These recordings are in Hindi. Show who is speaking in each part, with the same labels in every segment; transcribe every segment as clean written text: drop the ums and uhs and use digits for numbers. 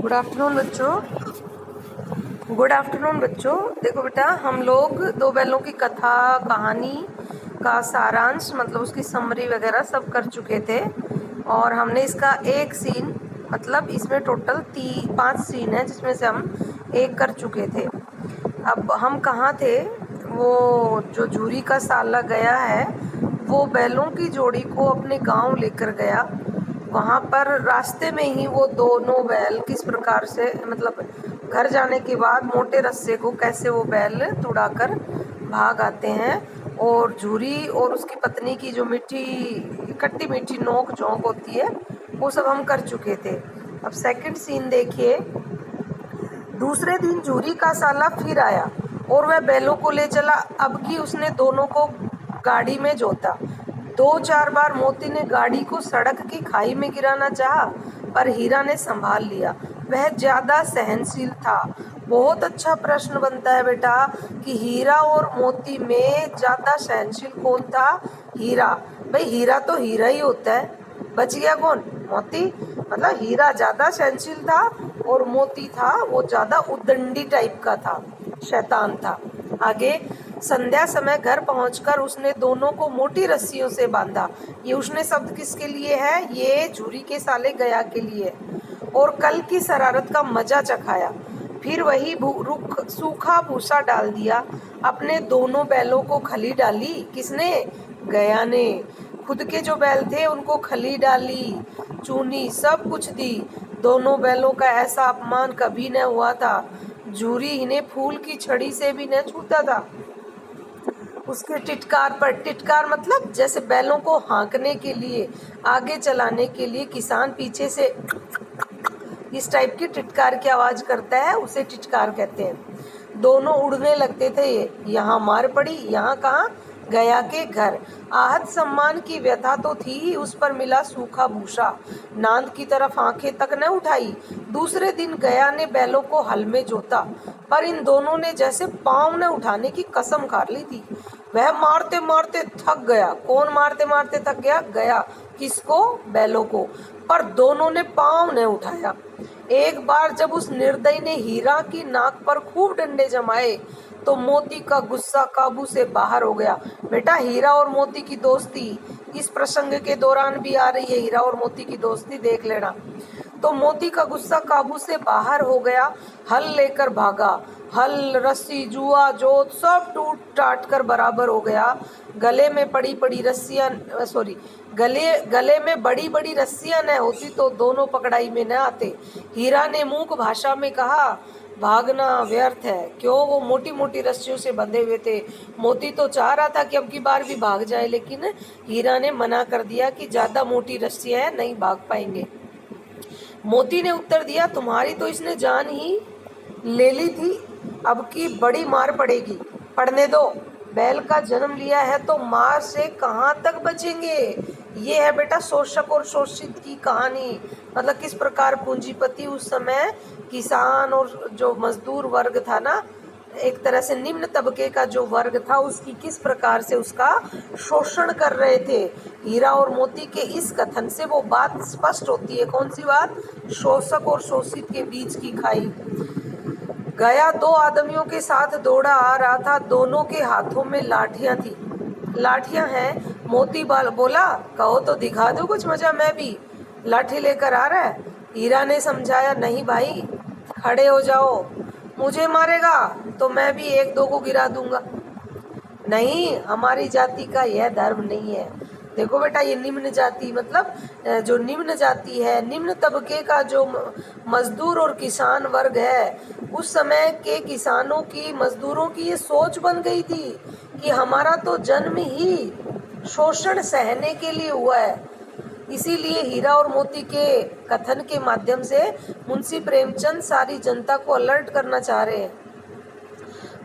Speaker 1: गुड आफ्टरनून बच्चों। गुड आफ्टरनून बच्चों। देखो बेटा, हम लोग दो बैलों की कथा कहानी का सारांश मतलब उसकी समरी वगैरह सब कर चुके थे और हमने इसका एक सीन मतलब इसमें टोटल 5 सीन है जिसमें से हम एक कर चुके थे। अब हम कहाँ थे? वो जो झूरी का साला गया है वो बैलों की जोड़ी को अपने गांव लेकर गया। वहाँ पर रास्ते में ही वो दोनों बैल किस प्रकार से मतलब घर जाने के बाद मोटे रस्से को कैसे वो बैल तुड़ाकर भाग आते हैं और झूरी और उसकी पत्नी की जो खट्टी मीठी नोक झोंक होती है वो सब हम कर चुके थे। अब सेकंड सीन देखिए। दूसरे दिन झूरी का साला फिर आया और वह बैलों को ले चला। अब की उसने दोनों को गाड़ी में जोता। 2-4 बार मोती ने गाड़ी को सड़क की खाई में गिराना चाहा पर हीरा ने संभाल लिया। वह ज्यादा सहनशील था। बहुत अच्छा प्रश्न बनता है बेटा कि हीरा और मोती में ज्यादा सहनशील कौन था? हीरा। भाई हीरा तो हीरा ही होता है, बच गया कौन? मोती। मतलब हीरा ज्यादा सहनशील था और मोती था वो ज्यादा उद्दंडी टाइप का था, शैतान था। आगे, संध्या समय घर पहुंचकर उसने दोनों को मोटी रस्सियों से बांधा। ये उसने शब्द किसके लिए है? ये झूरी के साले गया के लिए। और कल की शरारत का मजा चखाया। फिर वही रुख सूखा भूसा डाल दिया। अपने दोनों बैलों को खली डाली। किसने? गया ने। खुद के जो बैल थे उनको खली डाली, चूनी, सब कुछ दी। दोनों बैलों का ऐसा अपमान कभी न हुआ था। झूरी इन्हें फूल की छड़ी से भी न छूता था। उसके टिटकार पर, टिटकार मतलब जैसे बैलों को हाँकने के लिए, आगे चलाने के लिए किसान पीछे से इस टाइप की टिटकार की आवाज करता है, उसे टिटकार कहते हैं। दोनों उड़ने लगते थे। यहाँ मार पड़ी, यहाँ कहाँ? गया के घर। आहत सम्मान की व्यथा तो थी ही, उस पर मिला सूखा भूसा। नांद की तरफ आंखें तक न उठाई। दूसरे दिन गया ने बैलों को हल में जोता पर इन दोनों ने जैसे पांव न उठाने की कसम खा ली थी। वह मारते मारते थक गया। कौन मारते मारते थक गया? गया। किसको? बैलों को। पर दोनों ने पांव न उठाया। एक बार जब उस निर्दयी ने हीरा की नाक पर खूब डंडे जमाए तो मोती का गुस्सा काबू से बाहर हो गया। बेटा, हीरा और मोती की दोस्ती इस प्रसंग के दौरान भी आ रही है। हीरा और मोती की दोस्ती देख लेना। तो मोती का गुस्सा काबू से बाहर हो गया। हल लेकर भागा। हल, रस्सी, जुआ, जोत सब टूट टाट कर बराबर हो गया। गले में बड़ी बड़ी रस्सियां न होती तो दोनों पकड़ाई में न आते। हीरा ने मूक भाषा में कहा, भागना व्यर्थ है। क्यों? वो मोटी मोटी रस्सियों से बंधे हुए थे। मोती तो चाह रहा था कि अब की बार भी भाग जाए, लेकिन हीरा ने मना कर दिया कि ज्यादा मोटी रस्सियां हैं, नहीं भाग पाएंगे। मोती ने उत्तर दिया, तुम्हारी तो इसने जान ही ले ली थी, अब की बड़ी मार पड़ेगी। पढ़ने दो। बैल का जन्म लिया है तो मार से कहाँ तक बचेंगे। ये है बेटा शोषक और शोषित की कहानी। मतलब किस प्रकार पूंजीपति उस समय किसान और जो मजदूर वर्ग था ना, एक तरह से निम्न तबके का जो वर्ग था, उसकी किस प्रकार से उसका शोषण कर रहे थे। हीरा और मोती के इस कथन से वो बात स्पष्ट होती है। कौन सी बात? शोषक और शोषित के बीच की खाई। गया 2 आदमियों के साथ दौड़ा आ रहा था। दोनों के हाथों में लाठियां थी। लाठियां हैं? मोती बाल बोला, कहो तो दिखा दो कुछ मजा, मैं भी लाठी लेकर आ रहा है। हीरा ने समझाया, नहीं भाई, खड़े हो जाओ, मुझे मारेगा तो मैं भी 1-2 को गिरा दूंगा। नहीं, हमारी जाति का यह धर्म नहीं है। देखो बेटा, ये निम्न जाति मतलब जो निम्न जाति है, निम्न तबके का जो मजदूर और किसान वर्ग है, उस समय के किसानों की, मजदूरों की ये सोच बन गई थी कि हमारा तो जन्म ही शोषण सहने के लिए हुआ है। इसीलिए हीरा और मोती के कथन के माध्यम से मुंशी प्रेमचंद सारी जनता को अलर्ट करना चाह रहे हैं।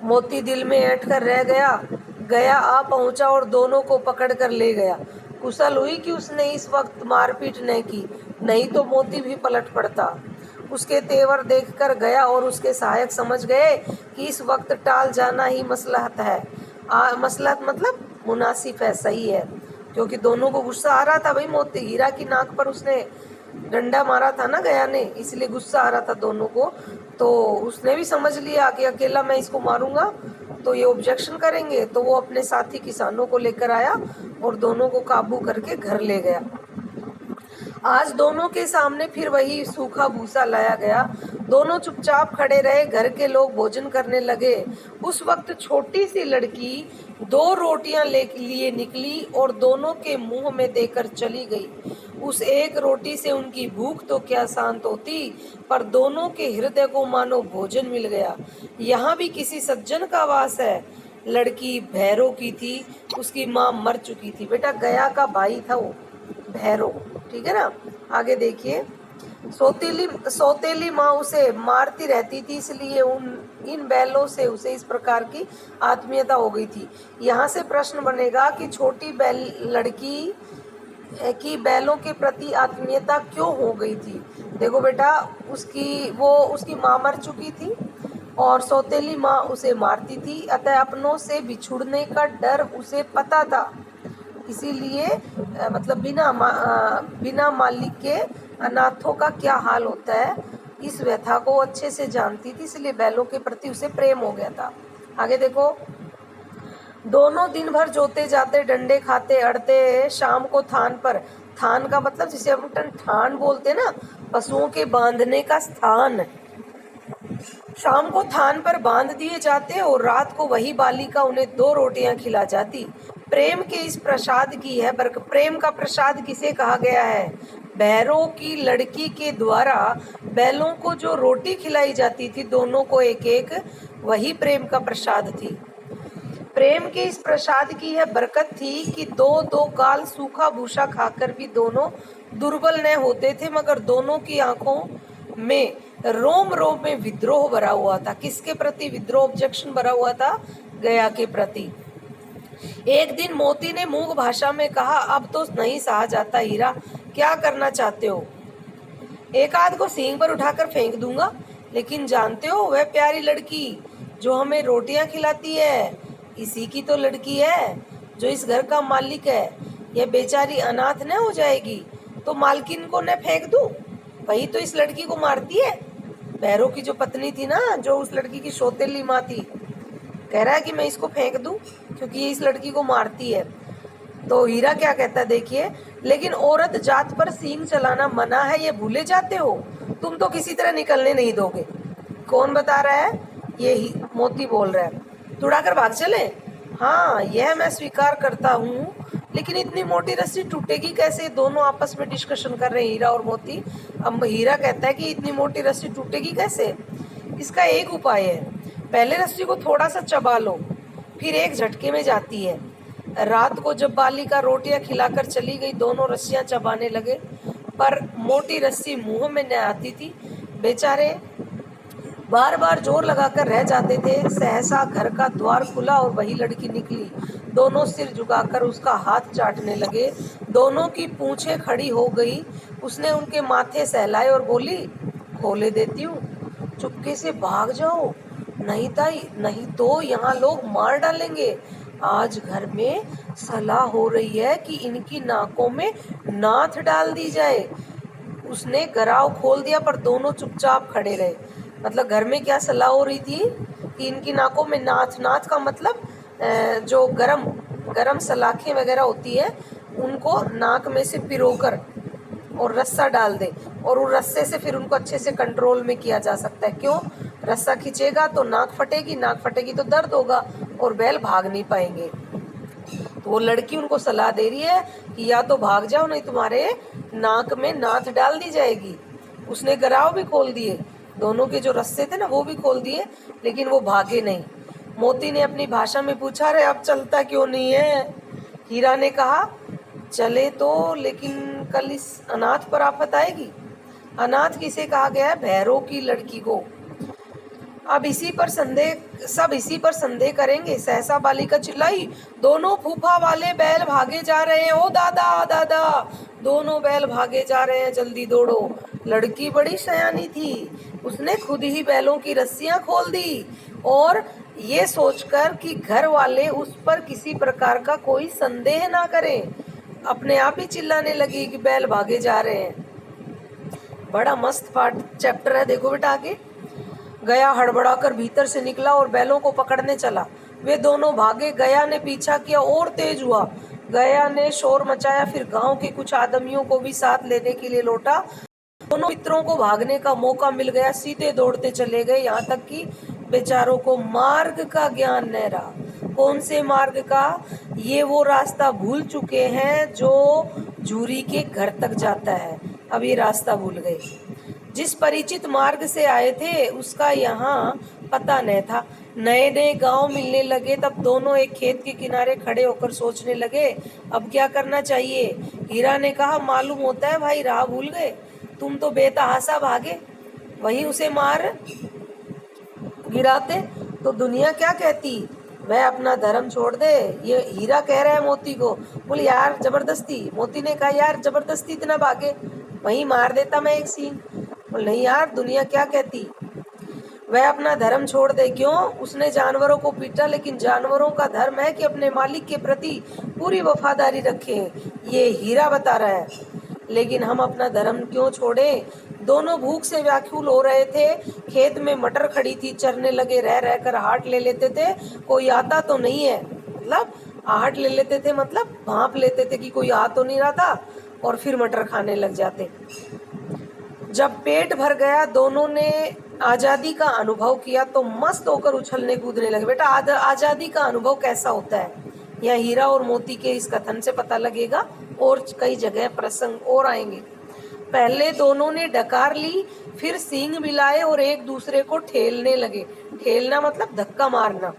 Speaker 1: मोती दिल में ऐंठ कर रह गया। गया आ पहुंचा और दोनों को पकड़ कर ले गया। कुशल हुई कि उसने इस वक्त मारपीट न की, नहीं तो मोती भी पलट पड़ता। उसके तेवर देखकर गया और उसके सहायक समझ गए कि इस वक्त टाल जाना ही मसलहत है। मसलहत मतलब मुनासिब है, सही है, क्योंकि दोनों को गुस्सा आ रहा था। भाई, मोती हीरा की नाक पर उसने डंडा मारा था ना गया ने, इसलिए गुस्सा आ रहा था दोनों को। तो उसने भी समझ लिया कि अकेला मैं इसको मारूंगा तो ये ऑब्जेक्शन करेंगे, तो वो अपने साथी किसानों को लेकर आया और दोनों को काबू करके घर ले गया। आज दोनों के सामने फिर वही सूखा भूसा लाया गया। दोनों चुपचाप खड़े रहे। घर के लोग भोजन करने लगे। उस वक्त छोटी सी लड़की 2 रोटियां ले लिए निकली और दोनों के मुंह में देकर चली गई। उस एक रोटी से उनकी भूख तो क्या शांत होती, पर दोनों के हृदय को मानो भोजन मिल गया। यहाँ भी किसी सज्जन का वास है। लड़की भैरव की थी, उसकी माँ मर चुकी थी। बेटा गया का भाई था वो भैरव, ठीक है ना। आगे देखिए, सौतेली माँ उसे मारती रहती थी, इसलिए इन बैलों से उसे इस प्रकार की आत्मीयता हो गई थी। यहाँ से प्रश्न बनेगा कि छोटी बैल लड़की की बैलों के प्रति आत्मीयता क्यों हो गई थी। देखो बेटा, उसकी माँ मर चुकी थी और सौतेली माँ उसे मारती थी, अतः अपनों से बिछुड़ने का डर उसे पता था। इसीलिए मतलब बिना मालिक के अनाथों का क्या हाल होता है, इस व्यथा को अच्छे से जानती थी, इसलिए बैलों के प्रति उसे प्रेम हो गया था। आगे देखो, दोनों दिन भर जोते जाते, डंडे खाते, अड़ते, शाम को थान का मतलब जिसे हम ठान बोलते ना, पशुओं के बांधने का स्थान, शाम को थान पर बांध दिए जाते और रात को वही बालिका उन्हें 2 रोटियां खिला जाती। प्रेम के इस प्रसाद की है प्रेम का प्रसाद किसे कहा गया है? भैरव की लड़की के द्वारा बैलों को जो रोटी खिलाई जाती थी, दोनों को एक एक, वही प्रेम का प्रसाद थी। प्रेम के इस प्रसाद की यह बरकत थी कि 2-2 काल सूखा भूसा खाकर भी दोनों दुर्बल न होते थे, मगर दोनों की आंखों में रोम रोम में विद्रोह भरा हुआ था। किसके प्रति विद्रोह, ऑब्जेक्शन भरा हुआ था? गया के प्रति। एक दिन मोती ने मूक भाषा में कहा, अब तो नहीं सहा जाता हीरा, क्या करना चाहते हो? एक आध को सींग पर उठाकर फेंक दूंगा, लेकिन जानते हो वह प्यारी लड़की जो हमें रोटियां खिलाती है, इसी की तो लड़की है जो इस घर का मालिक है। यह बेचारी अनाथ न हो जाएगी तो मालकिन को न फेंक दूं? वही तो इस लड़की को मारती है। भैरव की जो पत्नी थी ना, जो उस लड़की की सौतेली माँ थी, कह रहा है कि मैं इसको फेंक दूं क्योंकि ये इस लड़की को मारती है। तो हीरा क्या कहता है देखिए, लेकिन औरत जात पर सींग चलाना मना है, ये भूले जाते हो, तुम तो किसी तरह निकलने नहीं दोगे। कौन बता रहा है? ये ही मोती बोल रहा है। तुड़ाकर भाग चले? हाँ, यह मैं स्वीकार करता हूँ, लेकिन इतनी मोटी रस्सी टूटेगी कैसे? दोनों आपस में डिस्कशन कर रहे हैं, हीरा और मोती। अब हीरा कहता है कि इतनी मोटी रस्सी टूटेगी कैसे? इसका एक उपाय है, पहले रस्सी को थोड़ा सा चबा लो, फिर एक झटके में जाती है। रात को जब बालिका रोटियां खिलाकर चली गई, दोनों रस्सियां चबाने लगे, पर मोटी रस्सी मुंह में न आती थी। बेचारे बार बार जोर लगाकर रह जाते थे। सहसा घर का द्वार खुला और वही लड़की निकली। दोनों सिर झुकाकर उसका हाथ चाटने लगे। दोनों की पूंछें खड़ी हो गई। उसने उनके माथे सहलाए और बोली, खोले देती हूँ, चुपके से भाग जाओ, नहीं तो यहाँ लोग मार डालेंगे। आज घर में सलाह हो रही है कि इनकी नाकों में नाथ डाल दी जाए। उसने गराव खोल दिया, पर दोनों चुपचाप खड़े रहे। मतलब घर में क्या सलाह हो रही थी कि इनकी नाकों में नाथ का मतलब जो गरम सलाखें वगैरह होती है, उनको नाक में से पिरोकर और रस्सा डाल दे, और उस रस्से से फिर उनको अच्छे से कंट्रोल में किया जा सकता है। क्यों? रस्सा खींचेगा तो नाक फटेगी तो दर्द होगा और बैल भाग नहीं पाएंगे। तो वो लड़की उनको सलाह दे रही है कि या तो भाग जाओ, नहीं तुम्हारे नाक में नाथ डाल दी जाएगी। उसने गराव भी खोल दिए, दोनों के जो रस्से थे ना वो भी खोल दिए, लेकिन वो भागे नहीं। मोती ने अपनी भाषा में पूछा, अरे अब चलता क्यों नहीं है? हीरा ने कहा, चले तो, लेकिन कल इस अनाथ पर आफत आएगी। अनाथ किसे कहा गया है? भैरव की लड़की को। अब सब इसी पर संदेह करेंगे। सहसा बालिका चिल्लाई, दोनों फूफा वाले बैल भागे जा रहे हैं। ओ दादा दादा, दोनों बैल भागे जा रहे हैं, जल्दी दौड़ो। लड़की बड़ी सयानी थी, उसने खुद ही बैलों की रस्सियां खोल दी और ये सोचकर कि घर वाले उस पर किसी प्रकार का कोई संदेह ना करें, अपने आप ही चिल्लाने लगी कि बैल भागे जा रहे हैं। बड़ा मस्त पार्ट चैप्टर है, देखो बेटा आगे। गया हड़बड़ाकर भीतर से निकला और बैलों को पकड़ने चला। वे दोनों भागे। गया ने पीछा किया और तेज हुआ। गया ने शोर मचाया, फिर गांव के कुछ आदमियों को भी साथ लेने के लिए लौटा। दोनों मित्रों को भागने का मौका मिल गया, सीधे दौड़ते चले गए, यहाँ तक कि बेचारों को मार्ग का ज्ञान न रहा। कौन से मार्ग का? ये वो रास्ता भूल चुके हैं जो झूरी के घर तक जाता है। अब ये रास्ता भूल गए। जिस परिचित मार्ग से आए थे उसका यहाँ पता न था। नए नए गांव मिलने लगे, तब दोनों एक खेत के किनारे खड़े होकर सोचने लगे अब क्या करना चाहिए। हीरा ने कहा, मालूम होता है भाई राह भूल गए, तुम तो बेतहासा भागे, वहीं उसे मार गिराते तो दुनिया क्या कहती। वह अपना धर्म छोड़ दे। ये हीरा कह रहा है मोती को, बोल यार जबरदस्ती। मोती ने कहा, यार जबरदस्ती इतना भागे, वहीं मार देता मैं एक सींग। बोल नहीं यार, दुनिया क्या कहती। वह अपना धर्म छोड़ दे। क्यों? उसने जानवरों को पीटा, लेकिन जानवरों का धर्म है कि अपने मालिक के प्रति पूरी वफादारी रखे। ये हीरा बता रहा है। लेकिन हम अपना धर्म क्यों छोड़े? दोनों भूख से व्याकुल हो रहे थे। खेत में मटर खड़ी थी, चरने लगे। रह रहकर हाट ले लेते थे, कोई आता तो नहीं है। मतलब हाट ले लेते थे, मतलब भांप लेते थे कि कोई आ तो नहीं रहा था, और फिर मटर खाने लग जाते। जब पेट भर गया, दोनों ने आज़ादी का अनुभव किया तो मस्त होकर उछलने कूदने लगे। बेटा आज़ादी का अनुभव कैसा होता है, यह हीरा और मोती के इस कथन से पता लगेगा, और कई जगह प्रसंग और आएंगे। पहले दोनों ने डकार ली, फिर सींग मिलाए और एक दूसरे को ठेलने लगे। ठेलना मतलब धक्का मारना।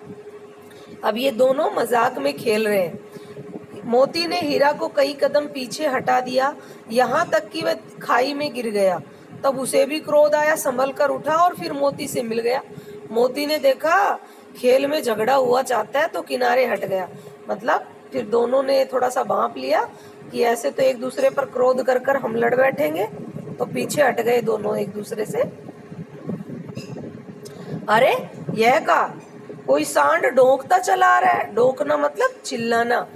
Speaker 1: अब ये दोनों मजाक में खेल रहे हैं। मोती ने हीरा को कई कदम पीछे हटा दिया, यहाँ तक कि वह खाई में गिर गया। तब उसे भी क्रोध आया, संभल कर उठा और फिर मोती से मिल गया। मोती ने देखा खेल में झगड़ा हुआ चाहता है तो किनारे हट गया। मतलब फिर दोनों ने थोड़ा सा भांप लिया कि ऐसे तो एक दूसरे पर क्रोध कर कर हम लड़ बैठेंगे, तो पीछे हट गए दोनों एक दूसरे से। अरे यह का कोई सांड डोंकता चला आ रहा है। डोंकना मतलब चिल्लाना।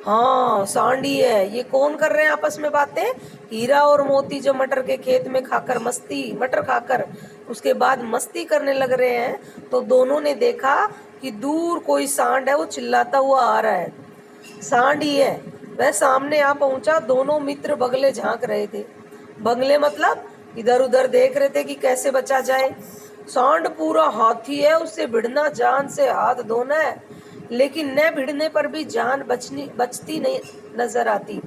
Speaker 1: हाँ सांड ही है। ये कौन कर रहे हैं आपस में बातें? हीरा और मोती जो मटर के खेत में खाकर मटर खाकर उसके बाद मस्ती करने लग रहे हैं, तो दोनों ने देखा कि दूर कोई सांड है, वो चिल्लाता हुआ आ रहा है। सांड ही है। वह सामने आ पहुंचा। दोनों मित्र बगले झांक रहे थे। बगले मतलब इधर उधर देख रहे थे कि कैसे बचा जाए। सांड पूरा हाथी है, उससे भिड़ना जान से हाथ धोना है, लेकिन न भिड़ने पर भी जान बचती नहीं नजर आती।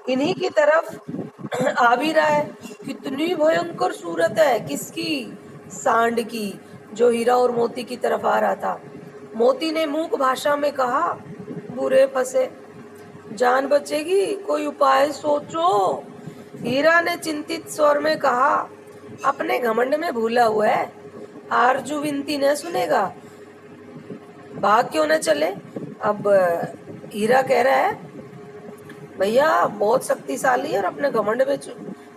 Speaker 1: इन्हीं की तरफ आ भी रहा है। कितनी भयंकर सूरत है। किसकी? सांड की, जो हीरा और मोती की तरफ आ रहा था। मोती ने मूक भाषा में कहा, बुरे फंसे, जान बचेगी, कोई उपाय सोचो। हीरा ने चिंतित स्वर में कहा, अपने घमंड में भूला हुआ है, आरजू विनती न सुनेगा, भाग क्यों न चले। अब हीरा कह रहा है, भैया बहुत शक्तिशाली है और अपने घमंड में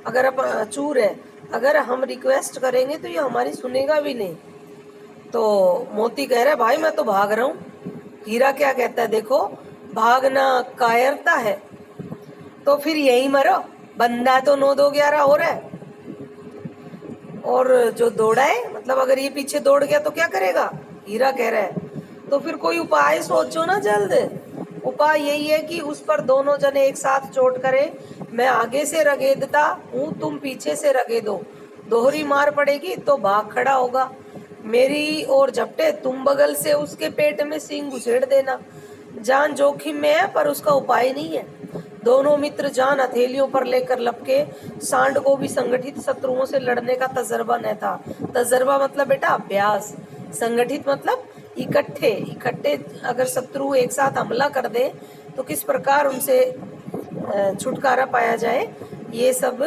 Speaker 1: अगर चूर है, अगर हम रिक्वेस्ट करेंगे तो ये हमारी सुनेगा भी नहीं। तो मोती कह रहा है, भाई मैं तो भाग रहा हूँ। हीरा क्या कहता है देखो, भागना कायरता है, तो फिर यही मरो, बंदा तो 9-2-11 हो रहा है। और जो दौड़ा है, मतलब अगर ये पीछे दौड़ गया तो क्या करेगा? हीरा कह रहा है, तो फिर कोई उपाय सोचो ना जल्द। उपाय यही है कि उस पर दोनों जने एक साथ चोट करें। मैं आगे से रगेदता हूँ, तुम पीछे से रगेदो। दोहरी मार पड़ेगी तो भाग खड़ा होगा। मेरी ओर झपटे, तुम बगल से उसके पेट में सींग घुसेड़ देना। जान जोखिम में है पर उसका उपाय नहीं है। दोनों मित्र जान हथेलियों पर लेकर लपके। सांड को भी संगठित शत्रुओं से लड़ने का तजर्बा न था। तजर्बा मतलब बेटा अभ्यास, संगठित मतलब इकट्ठे इकट्ठे अगर शत्रु एक साथ हमला कर दे तो किस प्रकार उनसे छुटकारा पाया जाए, ये सब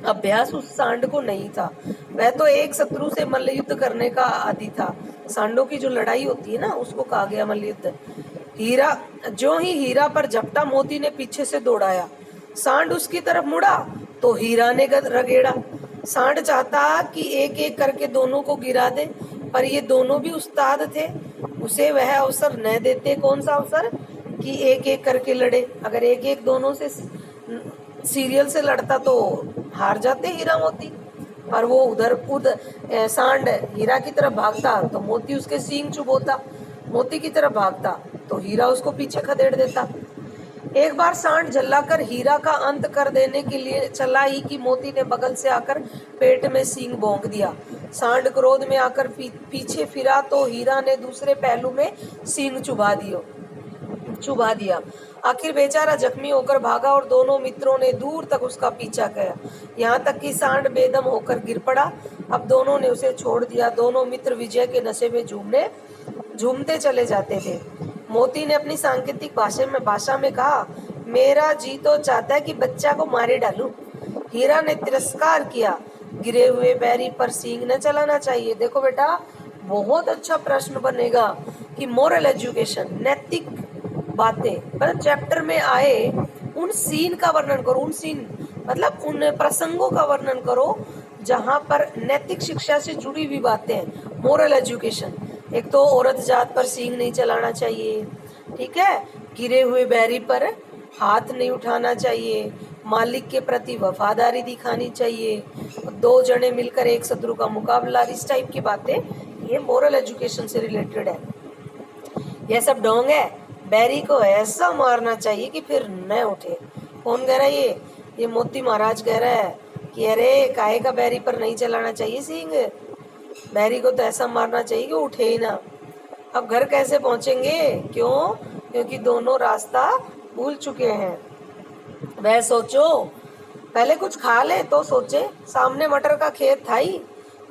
Speaker 1: अभ्यास उस सांड को नहीं था। वह तो एक शत्रु से मल्लयुद्ध करने का आदी था। सांडों की जो लड़ाई होती है ना, उसको कहा गया मल्लयुद्ध। हीरा जो ही हीरा पर झपटा, मोती ने पीछे से दौड़ाया। सांड उसकी तरफ मुड़ा तो हीरा ने रगेड़ा। सांड चाहता कि एक एक करके दोनों को गिरा दे, पर ये दोनों भी उस्ताद थे, उसे वह अवसर न देते। कौन सा अवसर? कि एक एक करके लड़े। अगर एक एक दोनों से सीरियल से लड़ता तो हार जाते हीरा मोती, पर वो सांड हीरा की तरफ भागता तो मोती उसके सींग चुभोता, मोती की तरफ भागता तो हीरा उसको पीछे खदेड़ देता। एक बार सांड झल्लाकर हीरा का अंत कर देने के लिए चला ही कि मोती ने बगल से आकर पेट में सींग भोंक दिया। सांड क्रोध में आकर पीछे फिरा तो हीरा ने दूसरे पहलू में सींग चुभा दिया। आखिर बेचारा जख्मी होकर भागा और दोनों मित्रों ने दूर तक उसका पीछा किया, यहाँ तक कि सांड बेदम होकर गिर पड़ा। अब दोनों ने उसे छोड़ दिया। दोनों मित्र विजय के नशे में झूमते चले जाते थे। मोती ने अपनी सांकेतिक भाषा में कहा, मेरा जी तो चाहता है कि बच्चा को मारे डालूं। हीरा ने तिरस्कार किया, गिरे हुए बैरी पर सींग न चलाना चाहिए। देखो बेटा, बहुत अच्छा प्रश्न बनेगा कि मोरल एजुकेशन, नैतिक बातें, मतलब चैप्टर में आए उन सीन का वर्णन करो, उन सीन मतलब उन प्रसंगों का वर्णन करो जहां पर नैतिक शिक्षा से जुड़ी हुई बातें हैं। मोरल एजुकेशन, एक तो औरत जात पर सींग नहीं चलाना चाहिए, ठीक है, गिरे हुए बैरी पर हाथ नहीं उठाना चाहिए, मालिक के प्रति वफादारी दिखानी चाहिए, दो जने मिलकर एक शत्रु का मुकाबला, इस टाइप की बातें, ये मोरल एजुकेशन से रिलेटेड है। ये सब ढोंग है। बैरी को ऐसा मारना चाहिए कि फिर न उठे। कौन कह रहा है ये मोती महाराज कह रहा है कि अरे काहे का बैरी पर नहीं चलाना चाहिए सींग, बैरी को तो ऐसा मारना चाहिए कि उठे ही ना। अब घर कैसे पहुंचेंगे? क्यों? क्योंकि दोनों रास्ता भूल चुके हैं। वह सोचो, पहले कुछ खा ले तो सोचे। सामने मटर का खेत था ही,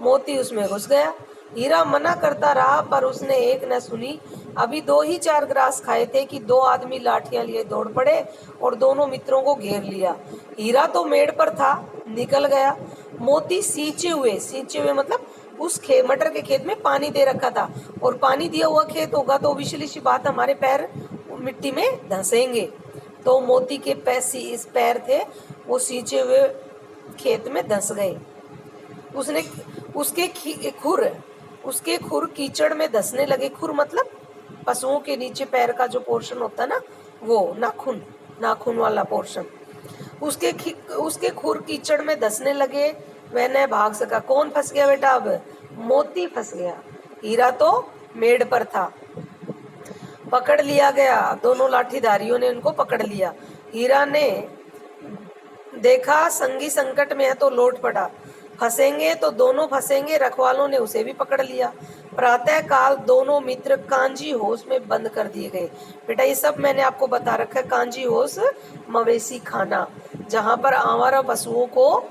Speaker 1: मोती उसमें घुस गया। हीरा मना करता रहा पर उसने एक न सुनी। अभी 2 ही 4 ग्रास खाए थे कि 2 आदमी लाठियां लिए दौड़ पड़े और दोनों मित्रों को घेर लिया। हीरा तो मेड़ पर था, निकल गया। मोती सींचे हुए मतलब उस मटर के खेत में पानी दे रखा था, और पानी दिया हुआ खेत होगा तो ऑब्वियसली सी बात, हमारे पैर मिट्टी में धंसेंगे। तो मोती के पैर थे वो सींचे हुए खेत में धंस गए। उसके खुर कीचड़ में धंसने लगे। खुर मतलब पशुओं के नीचे पैर का जो पोर्शन होता है ना, वो नाखून वाला पोर्शन, उसके खुर कीचड़ में धंसने लगे। वह न भाग सका। कौन फंस गया बेटा? अब मोती फंस गया। हीरा तो मेड़ पर था। पकड़ लिया गया, दोनों लाठीधारियों ने उनको पकड़ लिया। हीरा ने देखा संगी संकट में है तो लौट पड़ा, फंसेंगे तो दोनों फंसेंगे। रखवालों ने उसे भी पकड़ लिया। प्रातः काल दोनों मित्र कांजी होश में बंद कर दिए गए। बेटा ये सब मैंने आपको बता रखा है। कांजी होश मवेशी खाना, जहाँ पर आवारा पशुओं को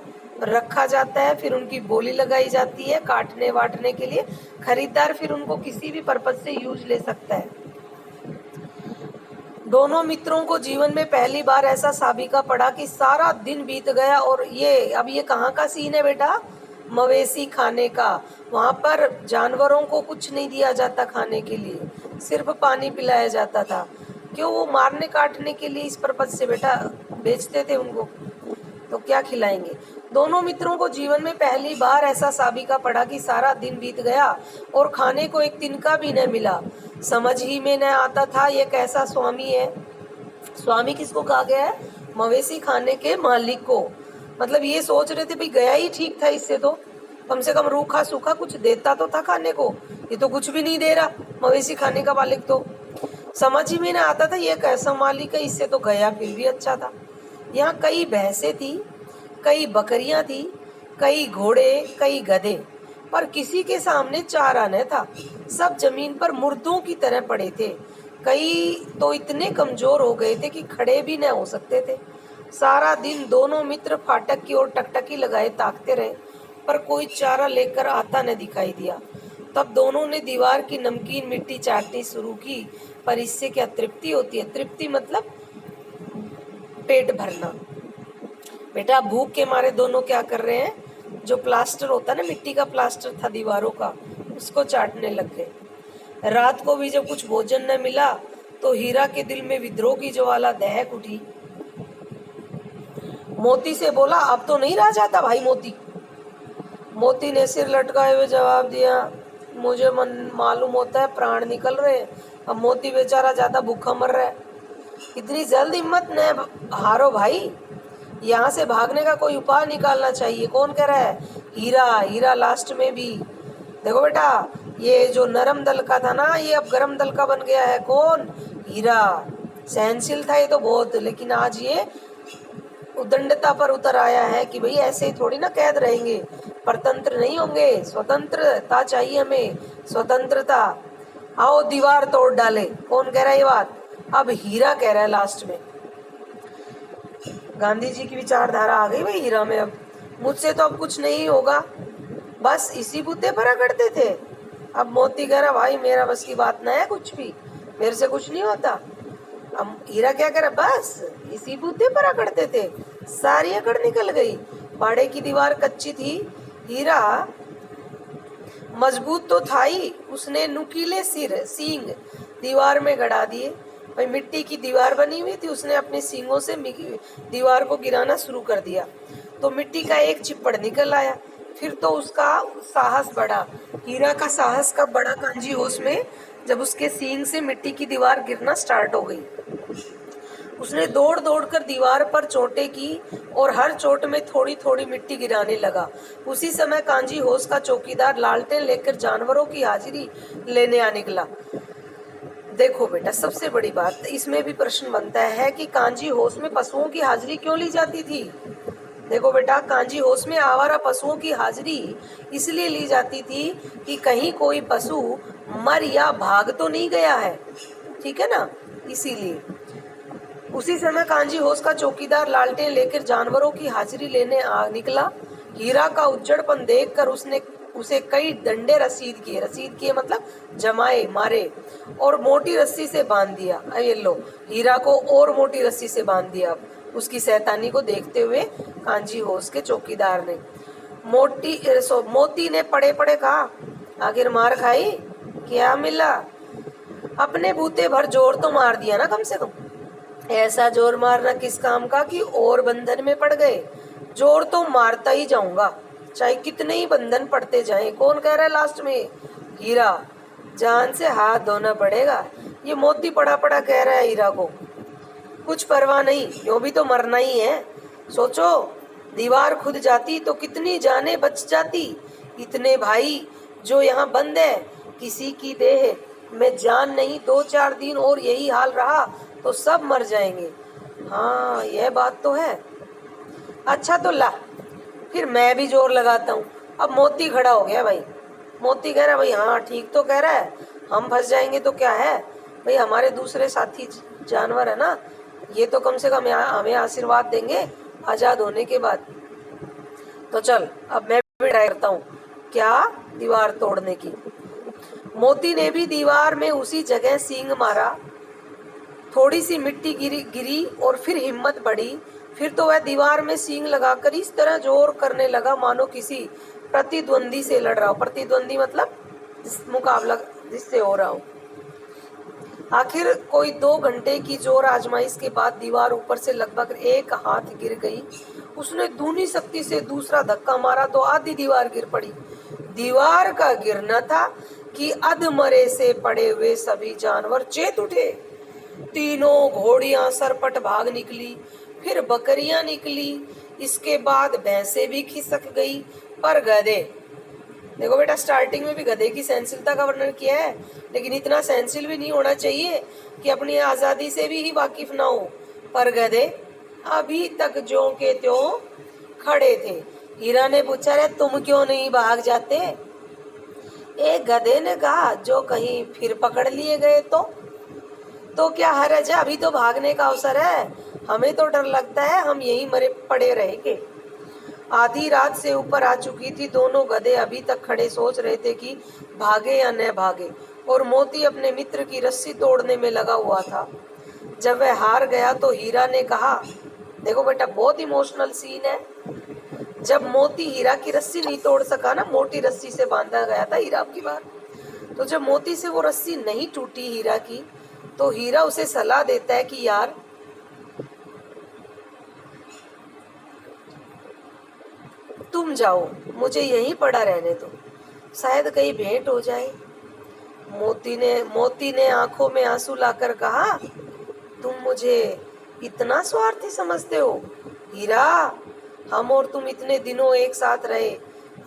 Speaker 1: रखा जाता है, फिर उनकी बोली लगाई जाती है काटने वाटने के लिए। खरीदार फिर उनको किसी भी पर्पज से यूज ले सकता है। दोनों मित्रों को जीवन में पहली बार ऐसा साबिका पड़ा कि सारा दिन बीत गया। और ये कहाँ का सीन है बेटा? मवेशी खाने का। वहां पर जानवरों को कुछ नहीं दिया जाता खाने के लिए, सिर्फ पानी पिलाया जाता था। क्यों? वो मारने काटने के लिए इस पर्पज से बेटा बेचते थे उनको, तो क्या खिलाएंगे। दोनों मित्रों को जीवन में पहली बार ऐसा साबिका पड़ा कि सारा दिन बीत गया और खाने को एक तिनका भी न मिला। समझ ही में न आता था ये कैसा स्वामी है। स्वामी किसको कहा गया है? मवेशी खाने के मालिक को। मतलब ये सोच रहे थे भाई गया ही ठीक था, इससे तो कम से कम रूखा सूखा कुछ देता तो था खाने को, ये तो कुछ भी नहीं दे रहा मवेशी खाने का मालिक। तो समझ ही में न आता था ये कैसा मालिक है, इससे तो गया फिर भी अच्छा था। यहाँ कई भैंसें थी, कई बकरियां थी, कई घोड़े, कई गधे, पर किसी के सामने चारा न था। सब जमीन पर मुर्दों की तरह पड़े थे। कई तो इतने कमजोर हो गए थे कि खड़े भी न हो सकते थे। सारा दिन दोनों मित्र फाटक की ओर टकटकी लगाए ताकते रहे, पर कोई चारा लेकर आता न दिखाई दिया। तब दोनों ने दीवार की नमकीन मिट्टी चाटनी शुरू की, पर इससे क्या तृप्ति होती है? तृप्ति मतलब पेट भरना। बेटा भूख के मारे दोनों क्या कर रहे हैं? जो प्लास्टर होता है ना, मिट्टी का प्लास्टर था दीवारों का, उसको चाटने लग गए। रात को भी जब कुछ भोजन न मिला तो हीरा के दिल में विद्रोह की ज्वाला दहक उठी। मोती से बोला, अब तो नहीं रहा जाता भाई मोती। मोती ने सिर लटकाए हुए जवाब दिया, मुझे मालूम होता है प्राण निकल रहे हैं। अब मोती बेचारा ज्यादा भूखा मर रहा है। इतनी जल्द हिम्मत न हारो भाई, यहाँ से भागने का कोई उपाय निकालना चाहिए। कौन कह रहा है? हीरा। हीरा लास्ट में भी। देखो बेटा, ये जो नरम दल का था ना, ये अब गरम दल का बन गया है। कौन? हीरा। सहनशील था ये तो बहुत, लेकिन आज ये उदंडता पर उतर आया है कि भाई ऐसे ही थोड़ी ना कैद रहेंगे, परतंत्र नहीं होंगे, स्वतंत्रता चाहिए हमें, स्वतंत्रता। आओ दीवार तोड़ डाले। कौन कह रहा है ये बात? अब हीरा कह रहा है लास्ट में। गांधी जी की विचारधारा आ गई भाई हीरा में। अब मुझसे तो अब कुछ नहीं होगा, बस इसी बूते पर रगड़ते थे। अब मोती कह रहा भाई मेरा बस की बात ना है, कुछ भी मेरे से कुछ नहीं होता। अब हीरा क्या कह रहा? बस इसी बूते पर अकड़ते थे, सारी अकड़ निकल गई। बाड़े की दीवार कच्ची थी, हीरा मजबूत तो था ही, उसने नुकीले सींग दीवार में गड़ा दिए। भाई मिट्टी की दीवार बनी हुई थी, उसने अपने सींगों से दीवार को गिराना शुरू कर दिया, तो मिट्टी का एक चिप्पड़ निकल आया। फिर तो उसका साहस बढ़ा। हीरा का साहस कब बढ़ा कांजी होश में? जब उसके सींग से मिट्टी की दीवार गिरना स्टार्ट हो गई। उसने दौड़ दौड़ कर दीवार पर चोटें की और हर चोट में थोड़ी थोड़ी मिट्टी गिराने लगा। उसी समय कांजी होश का चौकीदार लालटेन लेकर जानवरों की हाजिरी लेने आ निकला। देखो बेटा, सबसे बड़ी बात इसमें भी प्रश्न बनता है कि कांजी होश में पशुओं की हाजिरी क्यों ली जाती थी? देखो बेटा, कांजी होश में आवारा पशुओं की हाजिरी इसलिए ली जाती थी कि कहीं कोई पशु मर या भाग तो नहीं गया है, ठीक है ना, इसीलिए। उसी समय कांजी होश का चौकीदार लालटेन लेकर जानवरों की हाजिरी लेने आ निकला। हीरा का उज्जड़पन देखकर उसने उसे कई डंडे रसीद किए मतलब जमाए, मारे, और मोटी रस्सी से बांध दिया। ये लो, हीरा को और मोटी रस्सी से बांध दिया। अब उसकी शैतानी को देखते हुए कांजी होश के चौकीदार ने मोती ने पड़े पड़े कहा, आखिर मार खाई? क्या मिला? अपने बूते भर जोर तो मार दिया ना कम से कम। ऐसा जोर मारना किस काम का कि और बंधन में पड़ गए? जोर तो मारता ही जाऊंगा, चाहे कितने ही बंधन पड़ते जाएं। कौन कह रहा है लास्ट में? हीरा। जान से हाथ धोना पड़ेगा, ये मोती पड़ा पड़ा कह रहा है हीरा को। कुछ परवाह नहीं, यूं भी तो मरना ही है। सोचो, दीवार खुद जाती तो कितनी जानें बच जाती। इतने भाई जो यहाँ बंद है, किसी की देह में जान नहीं, 2-4 दिन और यही हाल रहा तो सब मर जाएंगे। हाँ, यह बात तो है। अच्छा तो ला, फिर मैं भी जोर लगाता हूँ। अब मोती खड़ा हो गया भाई। मोती कह रहा है भाई हाँ ठीक तो कह रहा है, हम फंस जाएंगे तो क्या है भाई, हमारे दूसरे साथी जानवर है ना, ये तो कम से कम हमें आशीर्वाद देंगे आजाद होने के बाद। तो चल अब मैं भी ट्राई करता हूँ क्या, दीवार तोड़ने की। मोती ने भी दीवार में उसी जगह सींग मारा। थोड़ी सी मिट्टी गिरी और फिर हिम्मत बढ़ी। फिर तो वह दीवार में सींग लगाकर इस तरह जोर करने लगा मानो किसी प्रतिद्वंदी से लड़ रहा हो। प्रतिद्वंदी मतलब मुकाबला जिससे हो रहा हो। आखिर कोई 2 घंटे की जोर आजमाइश के बाद दीवार ऊपर से लगभग 1 हाथ गिर गई। उसने दूनी शक्ति से दूसरा धक्का मारा तो आधी दीवार गिर पड़ी। दीवार का गिरना था कि अधमरे से पड़े हुए सभी जानवर चेत उठे। तीनों घोड़ियां सरपट भाग निकली, फिर बकरियां निकली, इसके बाद भैंसे भी खिसक गई। पर गधे, देखो बेटा, स्टार्टिंग में भी गधे की सहनशीलता का वर्णन किया है, लेकिन इतना सहनशील भी नहीं होना चाहिए कि अपनी आजादी से भी ही वाकिफ ना हो। पर गधे अभी तक ज्यों के त्यों खड़े थे। हीरा ने पूछा, रे तुम क्यों नहीं भाग जाते? एक गधे ने कहा, जो कहीं फिर पकड़ लिए गए तो क्या हरज है, अभी तो भागने का अवसर है, हमें तो डर लगता है हम यहीं मरे पड़े रहेंगे। आधी रात से ऊपर आ चुकी थी। दोनों गधे अभी तक खड़े सोच रहे थे कि भागे या न भागे, और मोती अपने मित्र की रस्सी तोड़ने में लगा हुआ था। जब वह हार गया तो हीरा ने कहा, देखो बेटा बहुत इमोशनल सीन है। जब मोती हीरा की रस्सी नहीं तोड़ सका ना, मोटी रस्सी से बांधा गया था हीरा की बार, तो जब मोती से वो रस्सी नहीं टूटी हीरा की, तो हीरा उसे सलाह देता है कि यार तुम जाओ, मुझे यहीं पड़ा रहने दो, शायद कहीं भेंट हो जाए। मोती ने आंखों में आंसू लाकर कहा, तुम मुझे इतना स्वार्थी समझते हो? हीरा, हम और तुम इतने दिनों एक साथ रहे,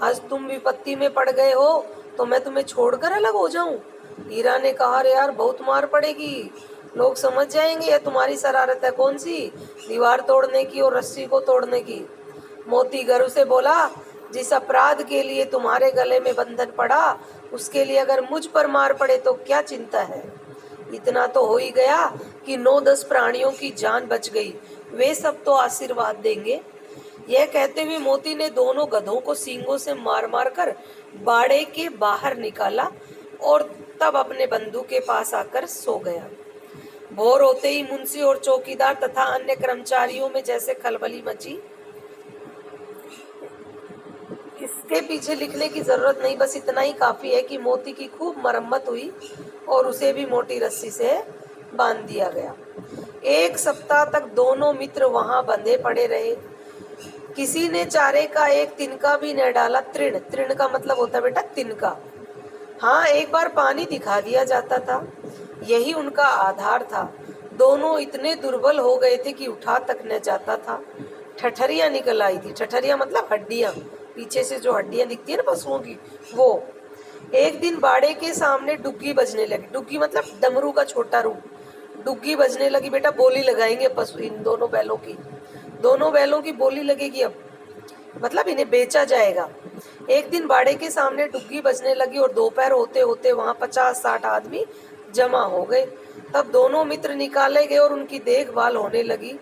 Speaker 1: आज तुम विपत्ति में पड़ गए हो तो मैं तुम्हें छोड़कर अलग हो जाऊं? हीरा ने कहा, अरे यार बहुत मार पड़ेगी, लोग समझ जाएंगे ये तुम्हारी शरारत है। कौन सी? दीवार तोड़ने की और रस्सी को तोड़ने की। मोती गर्व से बोला, जिस अपराध के लिए तुम्हारे गले में बंधन पड़ा उसके लिए अगर मुझ पर मार पड़े तो क्या चिंता है। इतना तो हो ही गया कि 9-10 प्राणियों की जान बच गई, वे सब तो आशीर्वाद देंगे। यह कहते हुए मोती ने दोनों गधों को सींगों से मार मार कर बाड़े के बाहर निकाला और तब अपने बंधु के पास आकर सो गया। भोर होते ही मुंशी और चौकीदार तथा अन्य कर्मचारियों में जैसे खलबली मची। इसके पीछे लिखने की जरूरत नहीं, बस इतना ही काफी है कि मोती की खूब मरम्मत हुई और उसे भी मोटी रस्सी से बांध दिया गया। 1 सप्ताह तक दोनों मित्र वहां बंधे पड़े रहे। किसी ने चारे का एक तिनका भी न डाला। तृण, तृण का मतलब होता है बेटा तिनका। हाँ, एक बार पानी दिखा दिया जाता था, यही उनका आधार था। दोनों इतने दुर्बल हो गए थे कि उठा तक न जाता था। ठठरियां निकल आई थी। ठठरियां मतलब हड्डियां, पीछे से जो हड्डियां दिखती है ना पशुओं की, वो। एक दिन बाड़े के सामने डुग्गी बजने लगी। डुग्गी मतलब डमरू का छोटा रूप। डुग्गी बजने लगी। बेटा बोली लगाएंगे पशु, इन दोनों बैलों की, दोनों बैलों की बोली लगेगी अब, मतलब इन्हें बेचा जाएगा। एक दिन बाड़े के सामने डुग्गी बजने लगी और दोपहर होते होते वहां 50-60 आदमी जमा हो गए। तब दोनों मित्र निकाले गए और उनकी देखभाल होने लगी।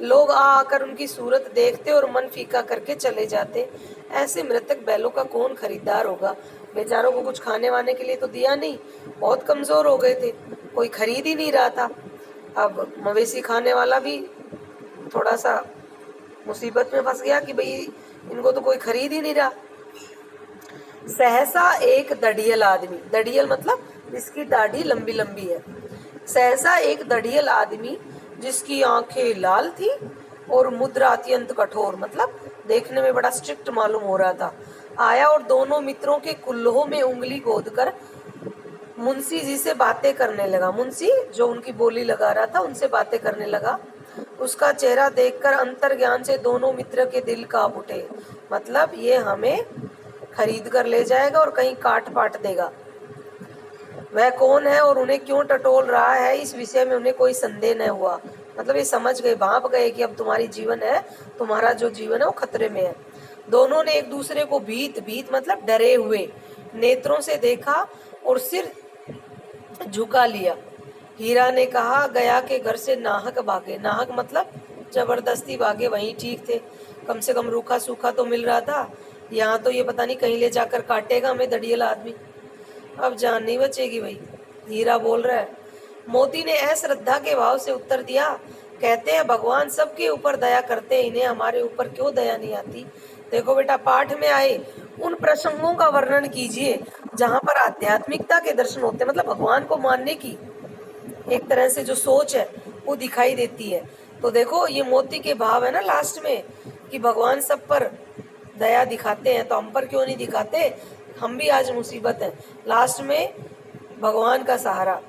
Speaker 1: लोग आ आकर उनकी सूरत देखते और मन फीका करके चले जाते। ऐसे मृतक बैलों का कौन खरीदार होगा? बेचारों को कुछ खाने वाने के लिए तो दिया नहीं, बहुत कमजोर हो गए थे, कोई खरीद ही नहीं रहा था। अब मवेशी खाने वाला भी थोड़ा सा मुसीबत में फंस गया कि भाई इनको तो कोई खरीद ही नहीं रहा। सहसा एक दढ़ियल आदमी, दढ़ियल मतलब जिसकी दाढ़ी लंबी लंबी है। सहसा एक दढ़ियल आदमी जिसकी आंखें लाल थी और मुद्रा अत्यंत कठोर, मतलब देखने में बड़ा स्ट्रिक्ट मालूम हो रहा था, आया और दोनों मित्रों के कुल्लों में उंगली गोदकर मुंशी जी से बातें करने लगा। मुंशी जो उनकी बोली लगा रहा था उनसे बातें करने लगा। उसका चेहरा देखकर अंतर्ज्ञान से दोनों मित्र के दिल कांप उठे, मतलब ये हमें खरीद कर ले जाएगा और कहीं काट पाट देगा। वह कौन है और उन्हें क्यों टटोल रहा है, इस विषय में उन्हें कोई संदेह न हुआ। मतलब ये समझ गए, भाप गए कि अब तुम्हारी जीवन है, तुम्हारा जो जीवन है वो खतरे में है। दोनों ने एक दूसरे को भीत भीत मतलब डरे हुए नेत्रों से देखा और सिर झुका लिया। हीरा ने कहा, गया के घर से नाहक भागे। नाहक मतलब जबरदस्ती भागे, वहीं ठीक थे, कम से कम रूखा सूखा तो मिल रहा था। यहाँ तो ये पता नहीं कहीं ले जाकर काटेगा हमें दड़ियल आदमी, अब जान नहीं बचेगी भाई। हीरा बोल रहा है। मोती ने अश्रद्धा के भाव से उत्तर दिया, कहते हैं भगवान सबके ऊपर दया करते हैं, इन्हें हमारे ऊपर क्यों दया नहीं आती। देखो बेटा, पाठ में आए उन प्रसंगों का वर्णन कीजिए जहाँ पर आध्यात्मिकता के दर्शन होते हैं, मतलब भगवान को मानने की एक तरह से जो सोच है वो दिखाई देती है। तो देखो ये मोती के भाव है ना लास्ट में कि भगवान सब पर दया दिखाते हैं, तो हम पर क्यों नहीं दिखाते, हम भी आज मुसीबत है। लास्ट में भगवान का सहारा,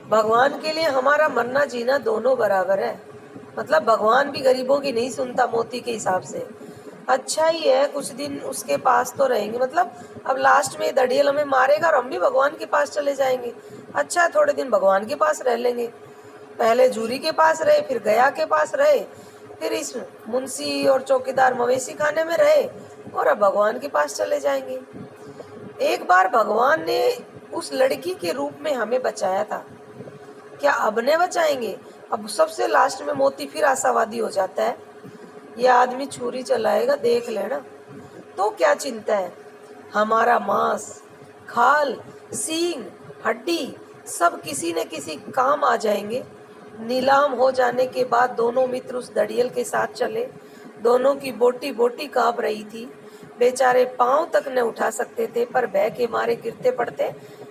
Speaker 1: भगवान के लिए हमारा मरना जीना दोनों बराबर है। मतलब भगवान भी गरीबों की नहीं सुनता मोती के हिसाब से। अच्छा ही है कुछ दिन उसके पास तो रहेंगे, मतलब अब लास्ट में दड़ियल हमें मारेगा और हम भी भगवान के पास चले जाएंगे। अच्छा है थोड़े दिन भगवान के पास रह लेंगे, पहले जूरी के पास रहे, फिर गया के पास रहे, फिर इस मुंशी और चौकीदार मवेशी खाने में रहे और अब भगवान के पास चले जाएंगे। एक बार भगवान ने उस लड़की के रूप में हमें बचाया था, क्या अब ने बचाएंगे। अब सबसे लास्ट में मोती फिर आशावादी हो जाता है, यह आदमी छुरी चलाएगा देख लेना, तो क्या चिंता है, हमारा मांस, खाल, सींग, हड्डी सब किसी न किसी काम आ जाएंगे। नीलाम हो जाने के बाद दोनों मित्र उस दड़ियल के साथ चले। दोनों की बोटी बोटी कांप रही थी, बेचारे पांव तक न उठा सकते थे, पर भय के मारे गिरते पड़ते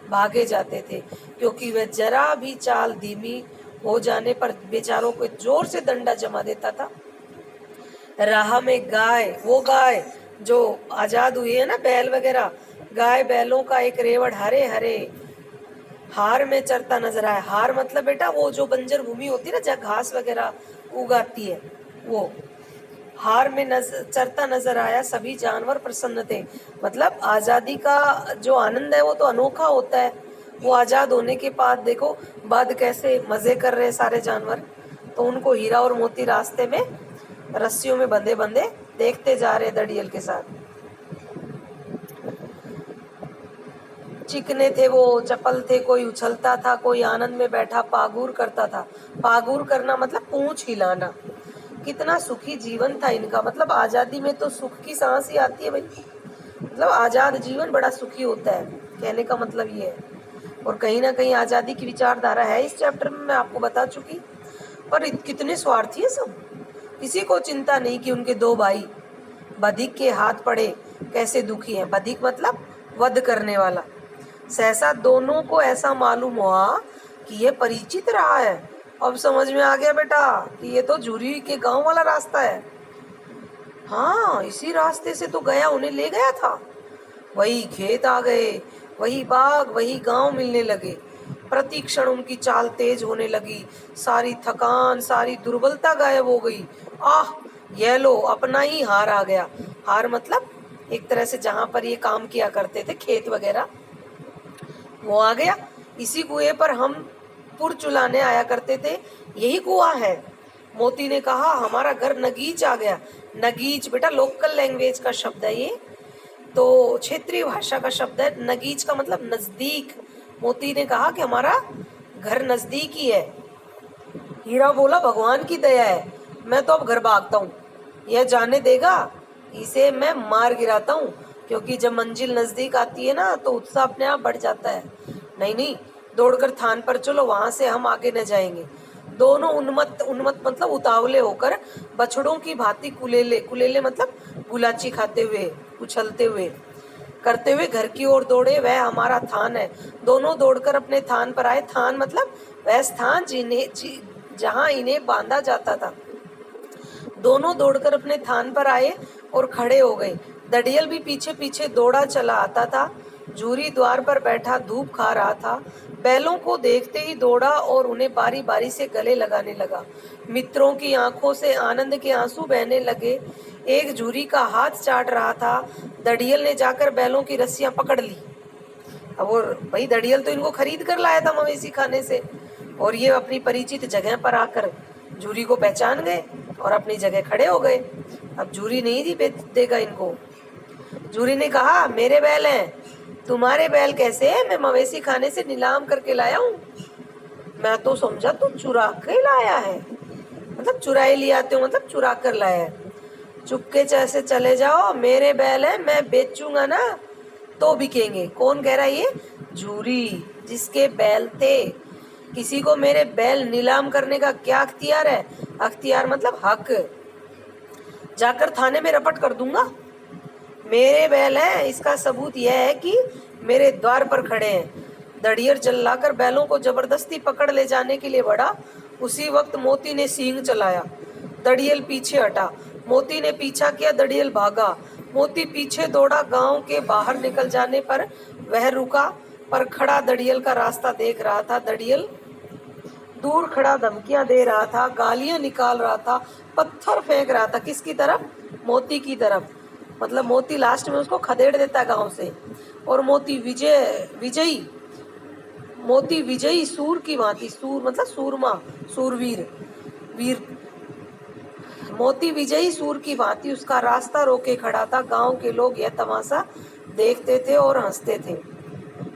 Speaker 1: भागे जाते थे, क्योंकि वह जरा भी चाल धीमी हो जाने पर बेचारों को जोर से डंडा जमा देता था। राह में गाय, वो गाय जो आजाद हुई है ना, बैल वगैरह, गाय बैलों का एक रेवड़ हरे हरे हार में चरता नजर आया। हार मतलब बेटा वो जो बंजर भूमि होती है ना, जहाँ घास वगैरह उगाती है वो। हार में चरता नजर आया, सभी जानवर प्रसन्न थे। मतलब आजादी का जो आनंद है वो तो अनोखा होता है। वो आजाद होने के बाद कैसे मजे कर रहे सारे जानवर। तो उनको हीरा और मोती रास्ते में रस्सियों में बंधे बंधे देखते जा रहे दड़ियल के साथ। चिकने थे वो, चपल थे, कोई उछलता था, कोई आनंद में बैठा पागुर करता था। पागुर करना मतलब पूंछ हिलाना। कितना सुखी जीवन था इनका। मतलब आजादी में तो सुख की सांस ही आती है भाई। मतलब आजाद जीवन बड़ा सुखी होता है, कहने का मतलब ये है। और कहीं ना कहीं आजादी की विचारधारा है इस चैप्टर में, मैं आपको बता चुकी। पर कितने स्वार्थी है सब। किसी को चिंता नहीं कि उनके दो भाई बधिक के हाथ पड़े कैसे दुखी हैं। बधिक मतलब वध करने वाला। सहसा दोनों को ऐसा मालूम हुआ कि ये परिचित रहा है। अब समझ में आ गया बेटा कि ये तो झूरी के गांव वाला रास्ता है। हाँ, इसी रास्ते से तो गया उन्हें ले गया था। वही खेत आ गए, वही बाग, वही गांव मिलने लगे। प्रति क्षण उनकी चाल तेज होने लगी। सारी थकान, सारी दुर्बलता गायब हो गई। आह, ये लो, अपना ही हार आ गया। हार मतलब एक तरह से जहां पर ये काम किया करते थे, खेत वगैरह, वो आ गया। इसी कुएं पर हम पुर चुलाने आया करते थे, यही कुआं है। मोती ने कहा, हमारा घर नगीच आ गया। नगीच बेटा लोकल लैंग्वेज का शब्द है ये, तो क्षेत्रीय भाषा का शब्द है। नगीच का मतलब नजदीक। मोती ने कहा कि हमारा घर नजदीक ही है। हीरा बोला, भगवान की दया है, मैं तो अब घर भागता हूँ। यह जाने देगा, इसे मैं मार गिराता हूँ। क्योंकि जब मंजिल नजदीक आती है ना तो उत्साह अपने आप बढ़ जाता है। नहीं नहीं, दौड़कर थान पर चलो, वहां से हम आगे न जाएंगे। दोनों उन्मत्त उन्मत्त मतलब उतावले होकर बछड़ों की भांति कुलेले कुलेले मतलब गुलाची खाते हुए, उछलते हुए, करते हुए घर की ओर दौड़े। वह हमारा थान है। दोनों दौड़कर अपने थान पर आए। थान मतलब वह स्थान जहां इन्हें बांधा जाता था। दोनों दौड़कर अपने थान पर आए और खड़े हो गए। दड़ियल भी पीछे पीछे दौड़ा चला आता था। झूरी द्वार पर बैठा धूप खा रहा था। बैलों को देखते ही दौड़ा और उन्हें बारी बारी से गले लगाने लगा। मित्रों की आंखों से आनंद के आंसू बहने लगे। एक झूरी का हाथ चाट रहा था। दड़ियल ने जाकर बैलों की रस्सियां पकड़ ली। अब वो भाई दड़ियल तो इनको खरीद कर लाया था मवेशी खाने से, और ये अपनी परिचित जगह पर आकर झूरी को पहचान गए और अपनी जगह खड़े हो गए। अब झूरी नहीं देगा इनको। झूरी ने कहा, मेरे बैल हैं, तुम्हारे बैल कैसे है? मैं मवेशी खाने से नीलाम करके लाया हूँ। मैं तो समझा तू चुरा के लाया है। मतलब चुराए ले आते हो, मतलब चुरा कर लाया है। चुपके से चले जाओ, मेरे बैल है, मैं बेचूंगा ना तो बिकेंगे। कौन कह रहा है ये? झूरी, जिसके बैल थे। किसी को मेरे बैल नीलाम करने का क्या अख्तियार है? अख्तियार मतलब हक। जाकर थाने में रपट कर दूंगा। मेरे बैल हैं, इसका सबूत यह है कि मेरे द्वार पर खड़े हैं। दड़ियर चिल्लाकर बैलों को जबरदस्ती पकड़ ले जाने के लिए बढ़ा। उसी वक्त मोती ने सींग चलाया। दड़ियल पीछे हटा। मोती ने पीछा किया। दड़ियल भागा। मोती पीछे दौड़ा। गांव के बाहर निकल जाने पर वह रुका, पर खड़ा दड़ियल का रास्ता देख रहा था। दड़ियल दूर खड़ा धमकियां दे रहा था, गालियां निकाल रहा था, पत्थर फेंक रहा था। किसकी तरफ? मोती की तरफ। मतलब मोती लास्ट में उसको खदेड़ देता है गांव से। और मोती विजयी सूर की भांति, सूर मतलब सूरमा, सूरवीर, वीर। मोती विजयी सूर की भांति उसका रास्ता रोके खड़ा था। गांव के लोग यह तमाशा देखते थे और हंसते थे।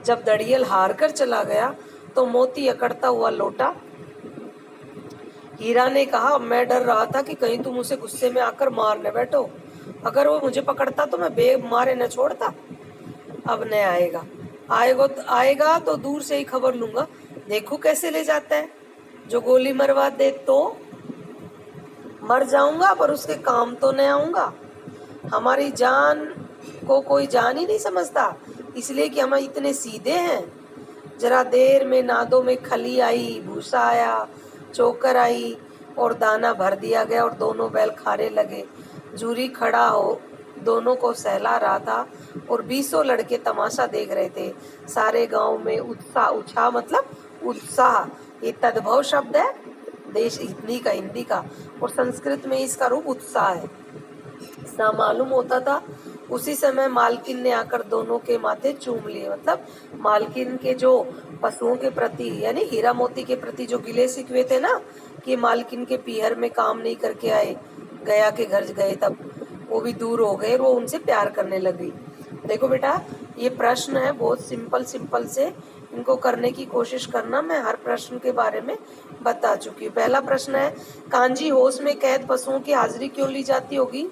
Speaker 1: जब दड़ियल हार कर चला गया तो मोती अकड़ता हुआ लौटा। हीरा ने कहा, मैं डर रहा था कि कहीं तुम उसे गुस्से में आकर मार न बैठो। अगर वो मुझे पकड़ता तो मैं बे मारे न छोड़ता। अब न आएगा तो दूर से ही खबर लूंगा। देखो कैसे ले जाता है। जो गोली मरवा दे तो मर जाऊंगा, पर उसके काम तो न आऊंगा। हमारी जान को कोई जान ही नहीं समझता, इसलिए कि हम इतने सीधे हैं। जरा देर में नादों में खली आई, भूसा आया, चोकर आई और दाना भर दिया गया और दोनों बैल खाने लगे। जूरी खड़ा हो दोनों को सहला रहा था और 20 लड़के तमाशा देख रहे थे। सारे गांव में उत्साह, उत्साह मतलब उत्साह, ये तद्भव शब्द है। देश हिंदी का, हिंदी का, और संस्कृत में इसका रूप उत्साह है। सा मालूम होता था। उसी समय मालकिन ने आकर दोनों के माथे चूम लिए। मतलब मालकिन के जो पशुओं के प्रति यानी हीरा मोती के प्रति जो गिले शिकवे थे ना, कि मालकिन के पीहर में काम नहीं करके आए, गया के घर गए तब वो भी दूर हो गए, वो उनसे प्यार करने लगी। देखो बेटा, ये प्रश्न है बहुत सिंपल सिंपल से, इनको करने की कोशिश करना। मैं हर प्रश्न के बारे में बता चुकी हूँ। पहला प्रश्न है, कांजी होश में कैद पशुओं की हाजिरी क्यों ली जाती होगी?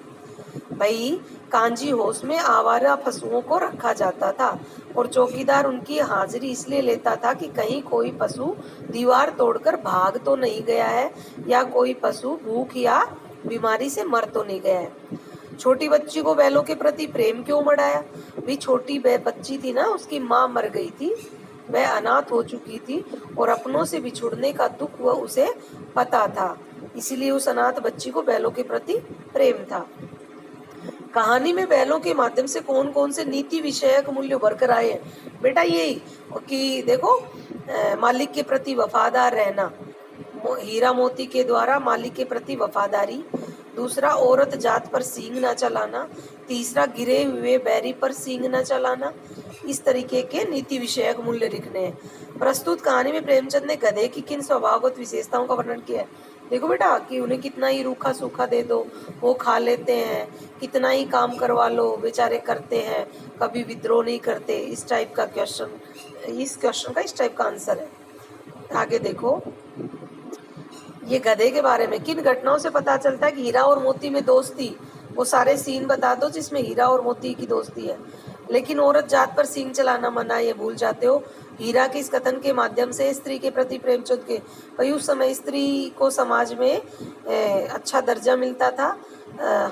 Speaker 1: भाई, कांजी होश में आवारा पशुओं को रखा जाता था और चौकीदार उनकी हाजिरी इसलिए लेता था कि कहीं कोई पशु दीवार तोड़कर भाग तो नहीं गया है, या कोई पशु भूख या बीमारी से मर तो नहीं गया है। छोटी बच्ची को बैलों के प्रति प्रेम क्यों बढ़ाया? भी छोटी बच्ची थी ना, उसकी माँ मर गई थी, वह अनाथ हो चुकी थी और अपनों से बिछुड़ने का दुख वह उसे पता था, इसीलिए उस अनाथ बच्ची को बैलों के प्रति प्रेम था। कहानी में बैलों के माध्यम से कौन कौन से नीति विषयक मूल्य उभर कर आए हैं? बेटा यही कि देखो, मालिक के प्रति वफादार रहना, हीरा मोती के द्वारा मालिक के प्रति वफादारी। दूसरा, औरत जात पर सींग न चलाना। तीसरा, गिरे हुए बैरी पर सींग न चलाना। इस तरीके के नीति विषयक मूल्य लिखने हैं। प्रस्तुत कहानी में प्रेमचंद ने गधे की किन स्वभावगत विशेषताओं का वर्णन किया है? देखो बेटा, कि उन्हें कितना ही रूखा सूखा दे दो वो खा लेते हैं, कितना ही काम करवा लो बेचारे करते हैं, कभी विद्रोह नहीं करते। इस टाइप का क्वेश्चन, इस क्वेश्चन का इस टाइप का आंसर है। आगे देखो, ये गधे के बारे में किन घटनाओं से पता चलता है कि हीरा और मोती में दोस्ती? वो सारे सीन बता दो जिसमें हीरा और मोती की दोस्ती है। लेकिन औरत जात पर सींग चलाना मना, ये भूल जाते हो। हीरा के इस कथन के माध्यम से स्त्री के प्रति प्रेमचंद के, भाई उस समय स्त्री को समाज में अच्छा दर्जा मिलता था।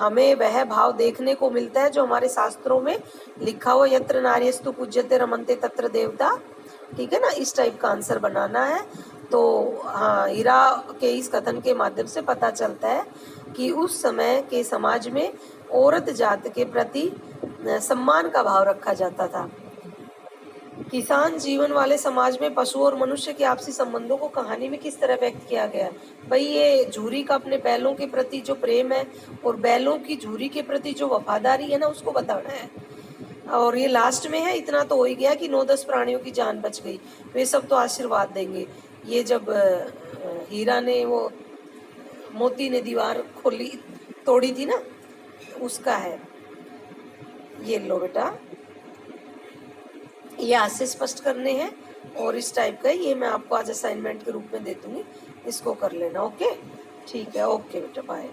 Speaker 1: हमें वह भाव देखने को मिलता है जो हमारे शास्त्रों में लिखा हुआ, यत्र नार्यस्तु पूज्यते रमन्ते तत्र देवता। ठीक है ना, इस टाइप का आंसर बनाना है। तो हाँ, हीरा के इस कथन के माध्यम से पता चलता है कि उस समय के समाज में औरत जात के प्रति सम्मान का भाव रखा जाता था। किसान जीवन वाले समाज में पशु और मनुष्य के आपसी संबंधों को कहानी में किस तरह व्यक्त किया गया? भाई, ये झूरी का अपने बैलों के प्रति जो प्रेम है और बैलों की झूरी के प्रति जो वफादारी है ना, उसको बताना है। और ये लास्ट में है, इतना तो हो ही गया कि 9-10 प्राणियों की जान बच गई, वे सब तो आशीर्वाद देंगे। ये जब हीरा ने वो मोती ने दीवार खोली तोड़ी थी ना, उसका है। ये लो बेटा, ये आज से स्पष्ट करने हैं और इस टाइप का ये मैं आपको आज असाइनमेंट के रूप में दे दूंगी, इसको कर लेना। ओके, ठीक है, ओके बेटा, बाय।